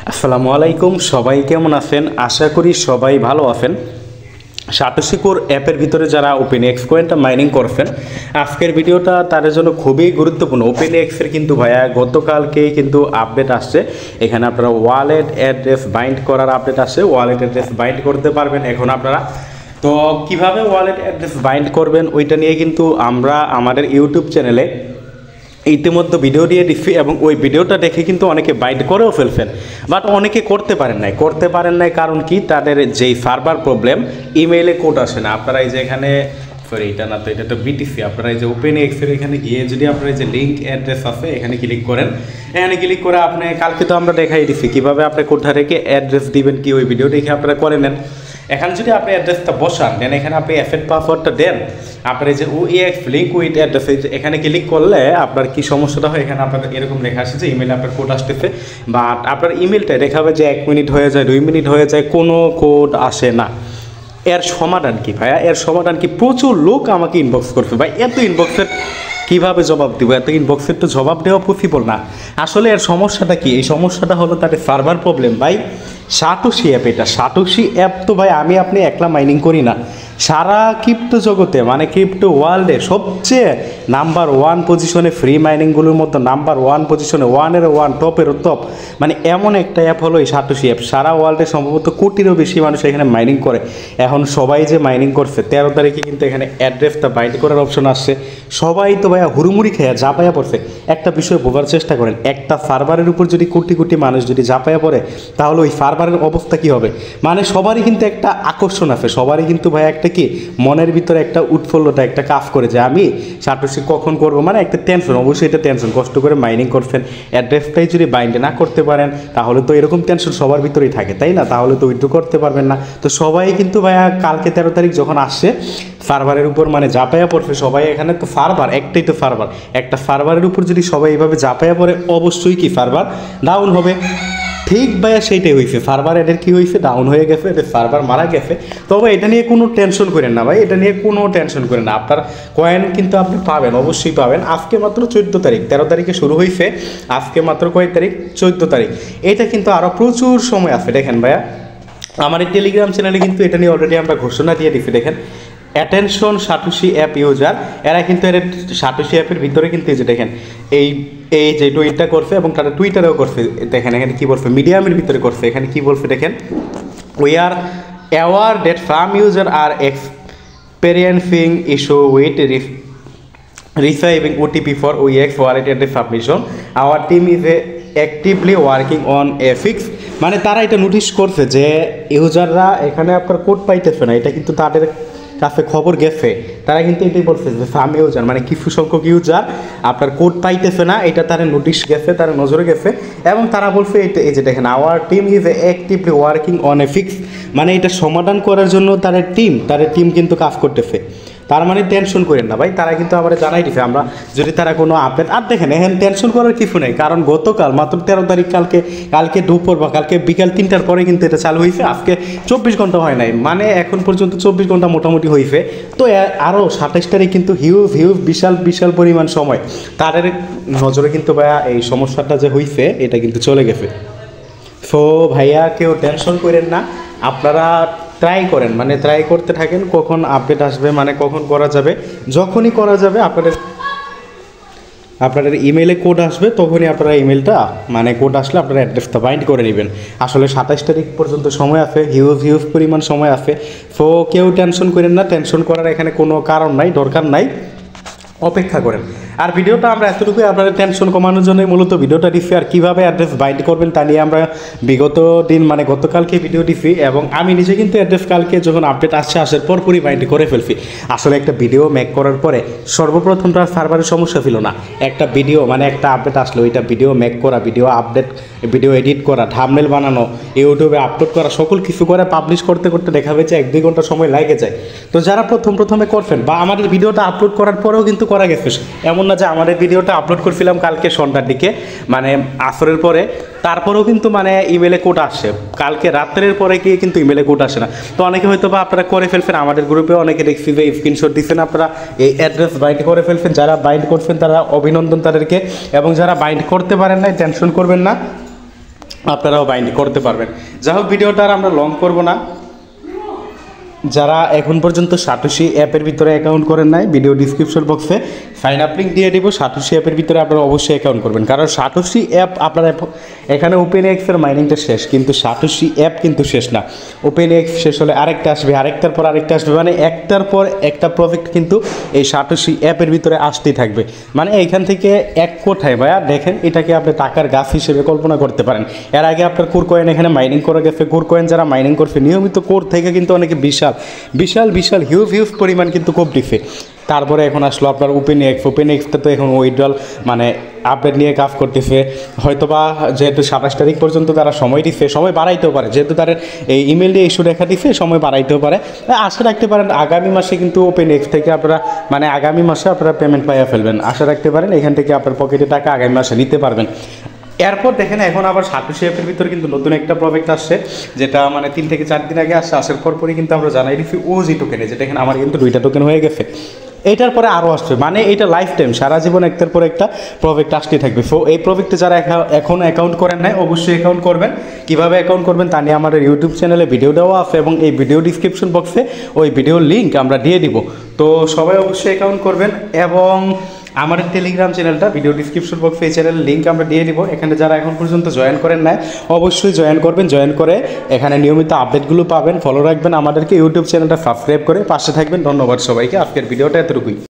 আসসালামু আলাইকুম, সবাই কেমন আছেন? আশা করি সবাই ভালো আছেন। সাতোশি কোর অ্যাপের ভিতরে যারা ওপেন এক্স কয়েনটা মাইনিং করছেন, আজকের ভিডিওটা তাদের জন্য খুবই গুরুত্বপূর্ণ। ওপেন এক্সের কিন্তু ভাইয়া গতকালকেই কিন্তু আপডেট আসছে। এখানে আপনারা ওয়ালেট অ্যাড্রেস বাইন্ড করার আপডেট আসছে। ওয়ালেট অ্যাড্রেস বাইন্ড করতে পারবেন এখন আপনারা। তো কিভাবে ওয়ালেট অ্যাড্রেস বাইন্ড করবেন ওইটা নিয়ে কিন্তু আমরা আমাদের ইউটিউব চ্যানেলে ইতিমধ্যে ভিডিও দিয়ে দিচ্ছি, এবং ওই ভিডিওটা দেখে কিন্তু অনেকে বাইন্ড করেও ফেলছেন, বাট অনেকে করতে পারেন নাই কারণ কি, তাদের যেই সার্ভার প্রবলেম, ইমেইলে কোড আসে না। আপনারা এই যে এখানে সরি এটা না, তো এটা তো বিটিসি, আপনারা এই যে ওপেন এক্সের এখানে গিয়ে যদি আপনারা যে লিঙ্ক অ্যাড্রেস আছে এখানে ক্লিক করেন, এখানে ক্লিক করে আপনি কালকে তো আমরা দেখাই দিচ্ছি কীভাবে আপনি কোথা থেকে অ্যাড্রেস দিবেন, কি ওই ভিডিও দেখে আপনারা করে নেন। এখানে যদি আপনি অ্যাড্রেসটা বসান দেন, এখানে আপনি এফএড পাসওয়ার্ডটা দেন, আপনার যে ওএক্স লিঙ্ক উইথ অ্যাড্রেস এখানে ক্লিক করলে আপনার কি সমস্যাটা হয়, এখানে আপনার এরকম লেখা আসছে যে ইমেলে আপনার কোড আসতেছে, বাট আপনার ইমেলটা দেখাবে যে 1 মিনিট হয়ে যায়, 2 মিনিট হয়ে যায়, কোনো কোড আসে না। এর সমাধান কি ভাইয়া? এর সমাধান কি? প্রচুর লোক আমাকে ইনবক্স করছে, ভাই এত ইনবক্সের কীভাবে জবাব দেবো? এত ইনবক্সের তো জবাব দেওয়া পসিবল না। আসলে এর সমস্যাটা কি? এই সমস্যাটা হলো তাদের সার্ভার প্রবলেম ভাই। সাতোশি অ্যাপ, এটা সাতোশি অ্যাপ তো ভাই আমি আপনি একলা মাইনিং করি না, সারা ক্রিপ্টো জগতে মানে ক্রিপ্টো ওয়ার্ল্ডে সবচেয়ে নাম্বার 1 পজিশনে ফ্রি মাইনিংগুলোর মধ্যে নাম্বার 1 পজিশনে, ওয়ানের ওয়ান, টপেরও টপ, মানে এমন একটা অ্যাপ হলো এই সাতোশি অ্যাপ। সারা ওয়ার্ল্ডে সম্ভবত কোটিরও বেশি মানুষ এখানে মাইনিং করে। এখন সবাই যে মাইনিং করছে 13 তারিখে কিন্তু এখানে অ্যাড্রেসটা বাইন্ড করার অপশন আসছে। সবাই তো ভাইয়া হুড়ুমুড়ি খেয়ে ঝাঁপাইয়া পড়ছে। একটা বিষয় বোঝার চেষ্টা করেন, একটা সার্ভারের উপর যদি কোটি কোটি মানুষ যদি ঝাঁপাইয়া পড়ে, তাহলে ওই সার্ভারের অবস্থা কী হবে? মানে সবারই কিন্তু একটা আকর্ষণ আছে, সবারই কিন্তু ভাই একটা কি মনের ভিতরে একটা উৎফুল্লতা, একটা কাজ করে যে আমি সাতোশি কখন করবো, মানে একটা টেনশন। অবশ্যই এটা টেনশন, কষ্ট করে মাইনিং করছেন, অ্যাড্রেসটাই যদি বাইন্ড না করতে পারেন তাহলে তো এরকম টেনশন সবার ভিতরেই থাকে, তাই না? তাহলে তো উইথড্র করতে পারবেন না। তো সবাই কিন্তু ভাইয়া কালকে 13 তারিখ যখন আসছে সার্ভারের উপর মানে ঝাঁপাইয়া পড়ছে সবাই। এখানে তো সার্ভার একটাই, তো সার্ভার একটা সার্ভারের উপর যদি সবাই এইভাবে ঝাঁপাইয়া পড়ে, অবশ্যই কি সার্ভার ডাউন হবে। ঠিক ভাইয়া সেইটাই হয়েছে, সার্ভার এদের কী হয়েছে, ডাউন হয়ে গেছে, এদের সার্ভার মারা গেছে। তবে এটা নিয়ে কোনো টেনশন করেন না ভাই, এটা নিয়ে কোনো টেনশন করেন না। আপনার কয়েন কিন্তু আপনি পাবেন, অবশ্যই পাবেন। আজকে মাত্র 14 তারিখ, 13 তারিখে শুরু হয়েছে, আজকে মাত্র কয়েক তারিখ, 14 তারিখ। এটা কিন্তু আরও প্রচুর সময় আছে। দেখেন ভাইয়া আমার এই টেলিগ্রাম চ্যানেলে কিন্তু এটা নিয়ে অলরেডি আমরা ঘোষণা দিয়ে দিচ্ছি। দেখেন অ্যাটেনশন সাতোশি অ্যাপ ইউজার, এরা কিন্তু এর সাতোশি অ্যাপের ভিতরে কিন্তু এই যে দেখেন এই যে টুইটটা করছে, এবং তারা টুইটারেও করছে। দেখেন এখানে কী বলছে, মিডিয়ামের ভিতরে করছে, এখানে কী বলছে দেখেন, we are aware that some user are experiencing issue with receiving OTP for OEX wallet address submission. Our team is actively working on a fix. মানে তারা এটা নোটিশ করছে যে ইউজাররা এখানে আপনার কোড পাইতেছে না, এটা কিন্তু তাদের কাছে খবর গেছে। তারা কিন্তু এটাই বলছে যে সাম ইউজার মানে কিছু সংখ্যক ইউজার আপনার কোড পাইতেছে না, এটা তারা নোটিশ গেছে, তারা নজরে গেছে, এবং তারা বলছে এটা এই যে দেখেন our team is actively working on a fix, মানে এটা সমাধান করার জন্য তাদের টিম কিন্তু কাজ করতেছে। তার মানে টেনশন করেন না ভাই, তারা কিন্তু আমরা জানাই দিছে আমরা যদি তারা কোনো আপডেট। আর দেখেন এখন টেনশন করার কিছু নেই, কারণ গতকাল মাত্র 13 তারিখ, কালকে দুপুর বা কালকে বিকাল 3টার পরে কিন্তু এটা চালু হয়েছে। আজকে 24 ঘন্টা হয় নাই, মানে এখন পর্যন্ত 24 ঘন্টা মোটামুটি হয়েছে। তো আরও 27 তারিখ কিন্তু হিউজ বিশাল পরিমাণ সময় তাদের নজরে কিন্তু ভাইয়া এই সমস্যাটা যে হয়েছে এটা কিন্তু চলে গেছে। সো ভাইয়া কেউ টেনশন করেন না, আপনারা ট্রাই করেন, মানে ট্রাই করতে থাকেন, কখন আপডেট আসবে, মানে কখন করা যাবে, যখনই করা যাবে আপনাদের ইমেলে কোড আসবে, তখনই আপনারা ইমেলটা মানে কোড আসলে আপনারা অ্যাড্রেসটা বাইন্ড করে নেবেন। আসলে 27 তারিখ পর্যন্ত সময় আছে, হিউজ পরিমাণ সময় আছে। সো কেউ টেনশন করেন না, টেনশন করার এখানে কোনো কারণ নাই, দরকার নাই, অপেক্ষা করেন। আর ভিডিওটা আমরা এতটুকুই আপনাদের টেনশন কমানোর জন্যই মূলত ভিডিওটা দিচ্ছি। আর কীভাবে অ্যাড্রেস বাইন্ড করবেন তা নিয়ে আমরা বিগত দিন মানে গতকালকে ভিডিও দিচ্ছি, এবং আমি নিজে কিন্তু অ্যাড্রেস কালকে যখন আপডেট আসার পরপরই বাইন্ড করে ফেলছি। আসলে একটা ভিডিও মেক করার পরে সর্বপ্রথম তার সার্ভারের সমস্যা ছিল না, একটা ভিডিও মানে একটা আপডেট আসলো, ওইটা ভিডিও মেক করা, ভিডিও এডিট করা, থাম্বনেল বানানো, ইউটিউবে আপলোড করা, সকল কিছু করে পাবলিশ করতে দেখা হয়েছে 1-2 ঘন্টা সময় লাগে যায়। তো যারা প্রথমে করছেন বা আমাদের ভিডিওটা আপলোড করার পরেও কিন্তু করা গেছে, এমন না যে আমাদের ভিডিওটা আপলোড করছিলাম কালকে সন্ধ্যার দিকে মানে আসরের পরে, তারপরেও কিন্তু মানে ইমেলে কোড আসছে, কালকে রাত্রের পরে গিয়ে কিন্তু ইমেলে কোড আসে না। তো অনেকে হয়তো বা আপনারা করে ফেলছেন, আমাদের গ্রুপে অনেকে দেখছি যে স্ক্রিনশট দিচ্ছেন, আপনারা এই অ্যাড্রেস বাইন্ড করে ফেলছেন। যারা বাইন্ড করছেন তারা অভিনন্দন তাদেরকে, এবং যারা বাইন্ড করতে পারেন না টেনশন করবেন না, আপনারাও বাইন্ডিং করতে পারবেন। যাই হোক, ভিডিওটা আর আমরা লং করব না। যারা এখন পর্যন্ত সাতোশি অ্যাপের ভিতরে অ্যাকাউন্ট করেন নাই, ভিডিও ডিসক্রিপশন বক্সে সাইন আপ লিঙ্ক দিয়ে দিব। সাতোশি অ্যাপের ভিতরে আপনারা অবশ্যই অ্যাকাউন্ট করবেন, কারণ সাতোশি অ্যাপ আপনারা এখানে ওপেন এক্সের মাইনিংটা শেষ, কিন্তু সাতোশি অ্যাপ কিন্তু শেষ না। ওপেন এক্স শেষ হলে আরেকটা আসবে, আরেকটার পর আরেকটা আসবে, মানে একটার পর একটা প্রজেক্ট কিন্তু এই সাতোশি অ্যাপের ভিতরে আসতেই থাকবে। মানে এইখান থেকে এক কোঠায় ভাইয়া দেখেন, এটাকে আপনি টাকার গাছ হিসেবে কল্পনা করতে পারেন। এর আগে আপনার কোর কয়েন এখানে মাইনিং করে গেছে, কোর কয়েন যারা মাইনিং করছে নিয়মিত কোর থেকে কিন্তু অনেকে বিশাল বিশাল বিশাল হিউজ পরিমাণ কিন্তু কোপ দিছে। তারপরে এখন আসলো আপনার ওপেন এক্সটা তো এখন উইথড্রল মানে আপডেট নিয়ে কাজ করতেছে। হয়তোবা যেহেতু 27 তারিখ পর্যন্ত তারা সময় দিচ্ছে, সময় বাড়াইতেও পারে, যেহেতু তারা এই ইমেল দিয়ে ইস্যু দেখা দিচ্ছে, সময় বাড়াইতেও পারে। আশা রাখতে পারেন আগামী মাসে কিন্তু ওপেন এক্স থেকে আপনারা মানে আগামী মাসে আপনারা পেমেন্ট পাইয়া ফেলবেন। আশা রাখতে পারেন এখান থেকে আপনার পকেটে টাকা আগামী মাসে নিতে পারবেন। এরপর দেখেন এখন আবার সাতোশি অ্যাপের ভিতরে কিন্তু নতুন একটা প্রজেক্ট আসছে, যেটা মানে 3 থেকে 4 দিন আগে আসছে। আসার পরই কিন্তু আমরা জানাই দিচ্ছি ওজি টোকেনে, যেটা এখানে আমার কিন্তু 2টা টোকেন হয়ে গেছে। এটার পরে আরও আসবে, মানে এটা লাইফ টাইম সারা জীবন একটার পর একটা প্রজেক্ট আসতেই থাকবে। সো এই প্রজেক্টে যারা এখন অ্যাকাউন্ট করেন নাই অবশ্যই অ্যাকাউন্ট করবেন। কীভাবে অ্যাকাউন্ট করবেন তা নিয়ে আমাদের ইউটিউব চ্যানেলে ভিডিও দেওয়া আছে, এবং এই ভিডিও ডিসক্রিপশন বক্সে ওই ভিডিওর লিঙ্ক আমরা দিয়ে দিব। তো সবাই অবশ্যই অ্যাকাউন্ট করবেন। এবং আমাদের টেলিগ্রাম চ্যানেলটা ভিডিও ডিসক্রিপশন বক্সে এই চ্যানেলের লিঙ্ক আমরা দিয়ে দিব। এখানে যারা এখন পর্যন্ত জয়েন করেন নাই অবশ্যই জয়েন করবেন। জয়েন করে এখানে নিয়মিত আপডেটগুলো পাবেন, ফলো রাখবেন। আমাদেরকে ইউটিউব চ্যানেলটা সাবস্ক্রাইব করে পাশে থাকবেন। ধন্যবাদ সবাইকে। আজকের ভিডিওটা এতটুকুই।